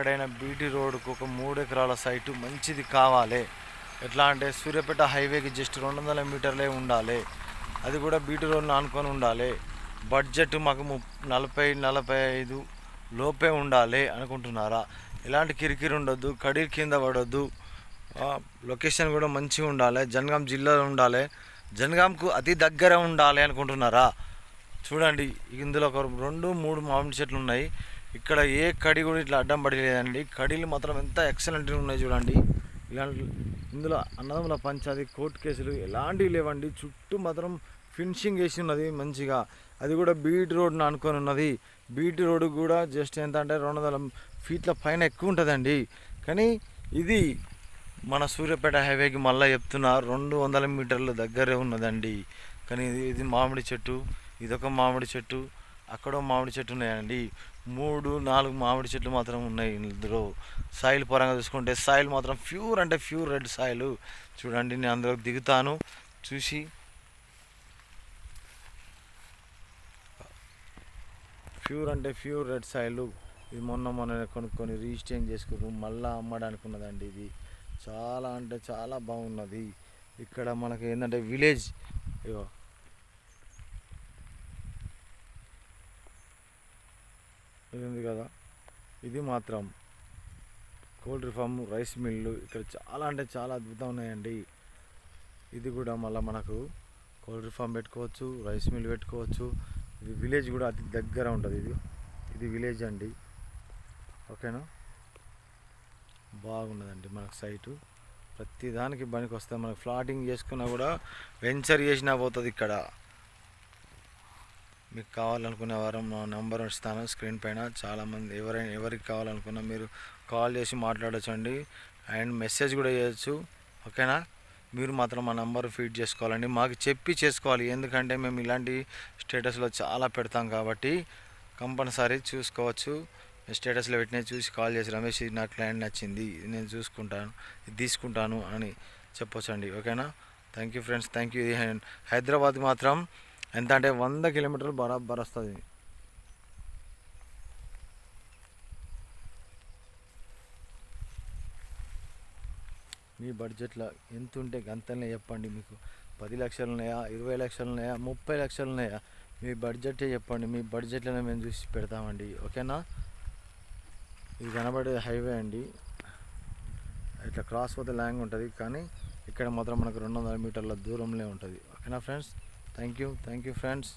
ఎక్కడైనా బీటీ రోడ్కు ఒక 3 ఎకరాల సైటు మంచిది కావాలి. ఎట్లా అంటే సూర్యాపేట హైవేకి జస్ట్ 200 మీటర్లే ఉండాలి. అది కూడా బీటీ రోడ్ని ఆనుకొని ఉండాలి. బడ్జెట్ మాకు 40-45 లోపే ఉండాలి అనుకుంటున్నారా? ఎలాంటి కిరికిరి ఉండొద్దు, కడీలు కింద పడొద్దు, లొకేషన్ కూడా మంచిగా ఉండాలి, జనగాం జిల్లాలో ఉండాలి, జనగాంకు అతి దగ్గర ఉండాలి అనుకుంటున్నారా? చూడండి, ఇందులో ఒక 2-3 మామిడి చెట్లు ఉన్నాయి. ఇక్కడ ఏ కడి కూడా ఇట్లా అడ్డం పడి లేదండి. కడీలు మాత్రం ఎంత ఎక్సలెంట్గా ఉన్నాయి చూడండి. ఇలాంటి ఇందులో అన్నదమ్ముల పంచాది కోర్టు కేసులు ఎలాంటివి లేవండి. చుట్టూ మాత్రం ఫినిషింగ్ వేసి ఉన్నది మంచిగా. అది కూడా బీటీ రోడ్ని అనుకొని ఉన్నది. బీటీ రోడ్డు కూడా జస్ట్ ఎంత అంటే 200 ఫీట్ల పైన ఎక్కువ ఉంటుందండి. కానీ ఇది మన సూర్యాపేట హైవేకి మళ్ళీ చెప్తున్నా 200 మీటర్ల దగ్గరే ఉన్నదండి. కానీ ఇది మామిడి చెట్టు, ఇదొక మామిడి చెట్టు, అక్కడో మామిడి చెట్టు ఉన్నాయండి. 3-4 మామిడి చెట్లు మాత్రం ఉన్నాయి ఇందులో. సాయిల్ పరంగా చూసుకుంటే సాయిల్ మాత్రం ప్యూర్ అంటే ప్యూర్ రెడ్ సాయిల్. చూడండి, నేను అందులోకి దిగుతాను, చూసి ప్యూర్ అంటే ప్యూర్ రెడ్ సాయిల్. ఇది మొన్న కొనుక్కొని రిజిస్టరింగ్ చేసుకున్నాం, మళ్ళీ అమ్మడానికి ఉన్నదండి. ఇది చాలా అంటే చాలా బాగున్నది. ఇక్కడ మనకి ఏంటంటే విలేజ్, ఇగో ఇది ఉంది కదా, ఇది మాత్రం పౌల్ట్రీ ఫామ్, రైస్ మిల్లు ఇక్కడ చాలా అంటే చాలా అద్భుతం ఉన్నాయండి. ఇది కూడా మళ్ళీ మనకు పౌల్ట్రీ ఫామ్ పెట్టుకోవచ్చు, రైస్ మిల్ పెట్టుకోవచ్చు. ఇది విలేజ్ కూడా అతి దగ్గర ఉంటుంది. ఇది విలేజ్ అండి. ఓకేనా, బాగున్నదండి మనకు సైటు. ప్రతి దానికి పనికి వస్తుంది. మనకు ఫ్లాటింగ్ చేసుకున్నా కూడా వెంచర్ చేసినా పోతుంది. ఇక్కడ మీకు కావాలనుకునే వారు నా నెంబర్ ఇస్తాను స్క్రీన్ పైన. చాలామంది ఎవరికి కావాలనుకున్నా మీరు కాల్ చేసి మాట్లాడచ్చండి, అండ్ మెసేజ్ కూడా చేయొచ్చు. ఓకేనా, మీరు మాత్రం మా నెంబర్ ఫీడ్ చేసుకోవాలండి, మాకు చెప్పి చేసుకోవాలి. ఎందుకంటే మేము ఇలాంటి స్టేటస్లో చాలా పెడతాం కాబట్టి కంపల్సరీ చూసుకోవచ్చు. స్టేటస్లో పెట్టినా చూసి కాల్ చేసి రమేష్ నా క్లయింట్ నచ్చింది, నేను చూసుకుంటాను, ఇది తీసుకుంటాను అని చెప్పొచ్చండి. ఓకేనా, thank you friends, thank you. Hyderabad మాత్రం ఎంత అంటే 100 కిలోమీటర్లు బరాబర్ వస్తుంది. మీ బడ్జెట్లో ఎంత ఉంటే గంతనే చెప్పండి. మీకు 10 లక్షలు ఉన్నాయా, 20 లక్షలు ఉన్నాయా, 30 లక్షలు ఉన్నాయా, మీ బడ్జెటే చెప్పండి. మీ బడ్జెట్లోనే మేము చూసి పెడతామండి. ఓకేనా, ఇది కనబడే హైవే అండి. ఇట్లా క్రాస్ పోతే ల్యాంగ్ ఉంటుంది, కానీ ఇక్కడ మాత్రం మనకు 200 మీటర్ల దూరంలో ఉంటుంది. ఓకేనా ఫ్రెండ్స్, థ్యాంక్ యూ ఫ్రెండ్స్.